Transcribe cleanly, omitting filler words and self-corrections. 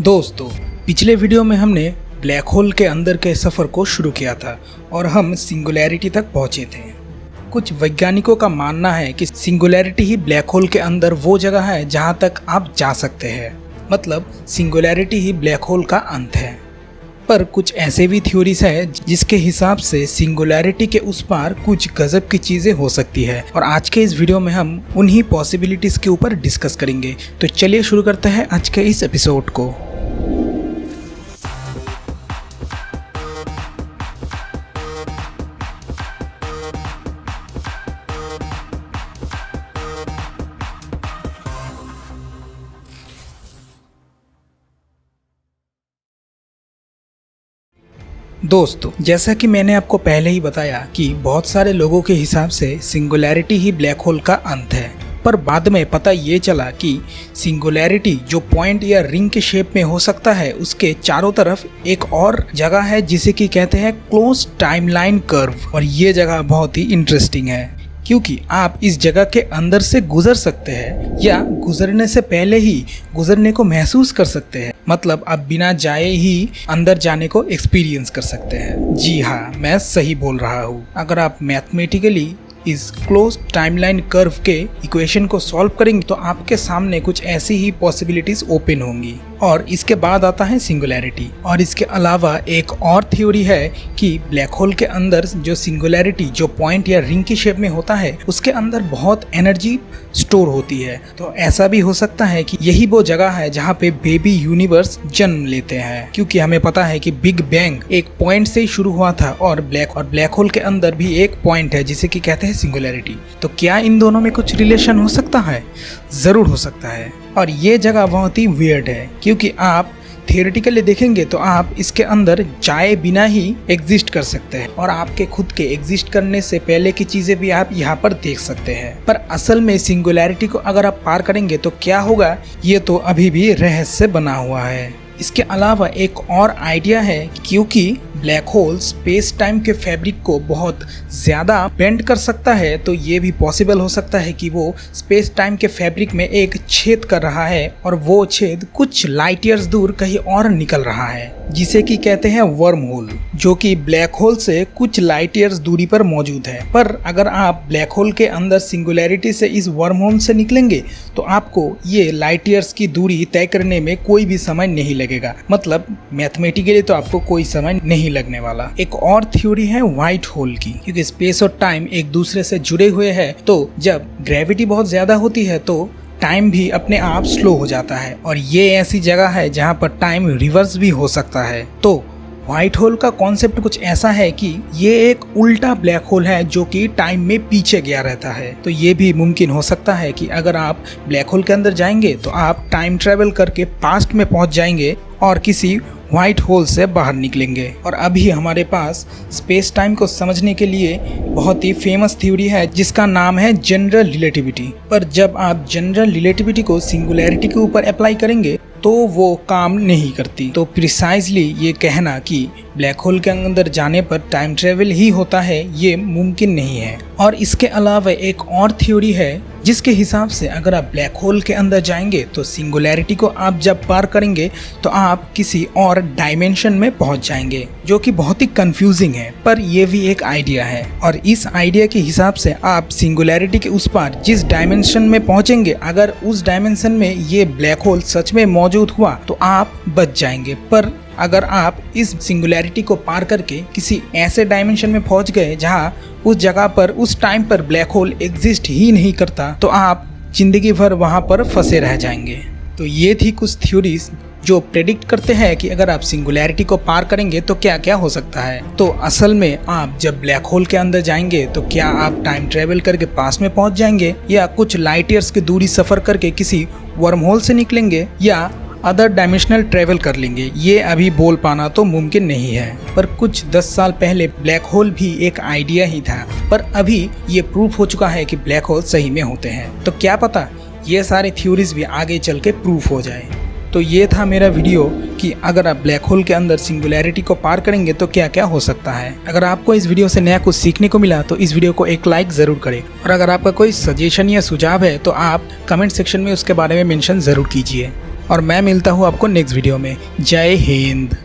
दोस्तों, पिछले वीडियो में हमने ब्लैक होल के अंदर के सफ़र को शुरू किया था और हम सिंगुलैरिटी तक पहुंचे थे। कुछ वैज्ञानिकों का मानना है कि सिंगुलैरिटी ही ब्लैक होल के अंदर वो जगह है जहां तक आप जा सकते हैं, मतलब सिंगुलैरिटी ही ब्लैक होल का अंत है। पर कुछ ऐसे भी थ्योरीज है जिसके हिसाब से सिंगुलैरिटी के उस पार कुछ गजब की चीज़ें हो सकती है, और आज के इस वीडियो में हम उन्हीं पॉसिबिलिटीज़ के ऊपर डिस्कस करेंगे। तो चलिए शुरू करते हैं आज के इस एपिसोड को। दोस्तों, जैसा कि मैंने आपको पहले ही बताया कि बहुत सारे लोगों के हिसाब से सिंगुलैरिटी ही ब्लैक होल का अंत है, पर बाद में पता ये चला कि सिंगुलैरिटी जो पॉइंट या रिंग के शेप में हो सकता है, उसके चारों तरफ एक और जगह है जिसे कि कहते हैं क्लोज टाइमलाइन कर्व। और ये जगह बहुत ही इंटरेस्टिंग है क्योंकि आप इस जगह के अंदर से गुजर सकते हैं या गुजरने से पहले ही गुजरने को महसूस कर सकते हैं, मतलब आप बिना जाए ही अंदर जाने को एक्सपीरियंस कर सकते हैं। जी हाँ, मैं सही बोल रहा हूँ। अगर आप मैथमेटिकली इस क्लोज टाइमलाइन कर्व के इक्वेशन को सॉल्व करेंगे तो आपके सामने कुछ ऐसी ही पॉसिबिलिटीज ओपन होंगी। और इसके बाद आता है सिंगुलैरिटी। और इसके अलावा एक और थ्योरी है कि ब्लैक होल के अंदर जो सिंगुलैरिटी जो पॉइंट या रिंग की शेप में होता है, उसके अंदर बहुत एनर्जी स्टोर होती है। तो ऐसा भी हो सकता है कि यही वो जगह है जहाँ पे बेबी यूनिवर्स जन्म लेते हैं, क्योंकि हमें पता है कि बिग बैंग एक पॉइंट से ही शुरू हुआ था और ब्लैक होल के अंदर भी एक पॉइंट है जिसे कि कहते हैं सिंगुलैरिटी। तो क्या इन दोनों में कुछ रिलेशन हो सकता है? जरूर हो सकता है। और ये जगह बहुत ही वियर्ड है क्योंकि आप थियोरेटिकली देखेंगे तो आप इसके अंदर जाए बिना ही एग्जिस्ट कर सकते हैं, और आपके खुद के एग्जिस्ट करने से पहले की चीजें भी आप यहाँ पर देख सकते हैं। पर असल में सिंगुलैरिटी को अगर आप पार करेंगे तो क्या होगा, ये तो अभी भी रहस्य बना हुआ है। इसके अलावा एक और आइडिया है, क्योंकि ब्लैक होल स्पेस टाइम के फैब्रिक को बहुत ज़्यादा बेंड कर सकता है, तो ये भी पॉसिबल हो सकता है कि वो स्पेस टाइम के फैब्रिक में एक छेद कर रहा है और वो छेद कुछ लाइट ईयर्स दूर कहीं और निकल रहा है, जिसे कि कहते हैं वर्म होल, जो कि ब्लैक होल से कुछ लाइट ईयर्स दूरी पर मौजूद है। पर अगर आप ब्लैक होल के अंदर सिंगुलैरिटी से इस वर्म होल से निकलेंगे तो आपको ये लाइट ईयर्स की दूरी तय करने में कोई भी समय नहीं लगेगा, मतलब मैथमेटिकली तो आपको कोई समय नहीं लगने वाला। एक और थ्योरी है व्हाइट होल की, क्योंकि स्पेस और टाइम एक दूसरे से जुड़े हुए हैं, तो जब ग्रेविटी बहुत ज्यादा होती है तो टाइम भी अपने आप स्लो हो जाता है, और ये ऐसी जगह है जहाँ पर टाइम रिवर्स भी हो सकता है। तो व्हाइट होल का कॉन्सेप्ट कुछ ऐसा है कि ये एक उल्टा ब्लैक होल है जो कि टाइम में पीछे गया रहता है। तो ये भी मुमकिन हो सकता है कि अगर आप ब्लैक होल के अंदर जाएंगे तो आप टाइम ट्रेवल करके पास्ट में पहुंच जाएंगे और किसी व्हाइट होल से बाहर निकलेंगे। और अभी हमारे पास स्पेस टाइम को समझने के लिए बहुत ही फेमस थ्योरी है जिसका नाम है जनरल रिलेटिविटी। पर जब आप जनरल रिलेटिविटी को सिंगुलैरिटी के ऊपर अप्लाई करेंगे तो वो काम नहीं करती। तो प्रिसाइजली ये कहना कि ब्लैक होल के अंदर जाने पर टाइम ट्रेवल ही होता है, ये मुमकिन नहीं है। और इसके अलावा एक और थ्योरी है जिसके हिसाब से अगर आप ब्लैक होल के अंदर जाएंगे तो सिंगुलैरिटी को आप जब पार करेंगे तो आप किसी और डायमेंशन में पहुंच जाएंगे, जो कि बहुत ही कंफ्यूजिंग है, पर यह भी एक आइडिया है। और इस आइडिया के हिसाब से आप सिंगुलैरिटी के उस पार जिस डायमेंशन में पहुंचेंगे, अगर उस डायमेंशन में ये ब्लैक होल सच में मौजूद हुआ तो आप बच जाएंगे। पर अगर आप इस सिंगुलैरिटी को पार करके किसी ऐसे डायमेंशन में पहुंच गए जहां उस जगह पर उस टाइम पर ब्लैक होल एग्जिस्ट ही नहीं करता, तो आप जिंदगी भर वहां पर फंसे रह जाएंगे। तो ये थी कुछ थ्योरीज जो प्रेडिक्ट करते हैं कि अगर आप सिंगुलैरिटी को पार करेंगे तो क्या क्या हो सकता है। तो असल में आप जब ब्लैक होल के अंदर जाएंगे तो क्या आप टाइम ट्रेवल करके पास में पहुंच जाएंगे, या कुछ लाइट ईयर्स की दूरी सफर करके किसी वर्म होल से निकलेंगे, या अदर डायमेंशनल ट्रेवल कर लेंगे, ये अभी बोल पाना तो मुमकिन नहीं है। पर कुछ 10 साल पहले ब्लैक होल भी एक आइडिया ही था, पर अभी ये प्रूफ हो चुका है कि ब्लैक होल सही में होते हैं। तो क्या पता ये सारे थ्योरीज भी आगे चल के प्रूफ हो जाए। तो ये था मेरा वीडियो कि अगर आप ब्लैक होल के अंदर सिंगुलैरिटी को पार करेंगे तो क्या क्या हो सकता है। अगर आपको इस वीडियो से नया कुछ सीखने को मिला तो इस वीडियो को एक लाइक ज़रूर करें, और अगर आपका कोई सजेशन या सुझाव है तो आप कमेंट सेक्शन में उसके बारे में मेंशन ज़रूर कीजिए। और मैं मिलता हूँ आपको नेक्स्ट वीडियो में। जय हिंद।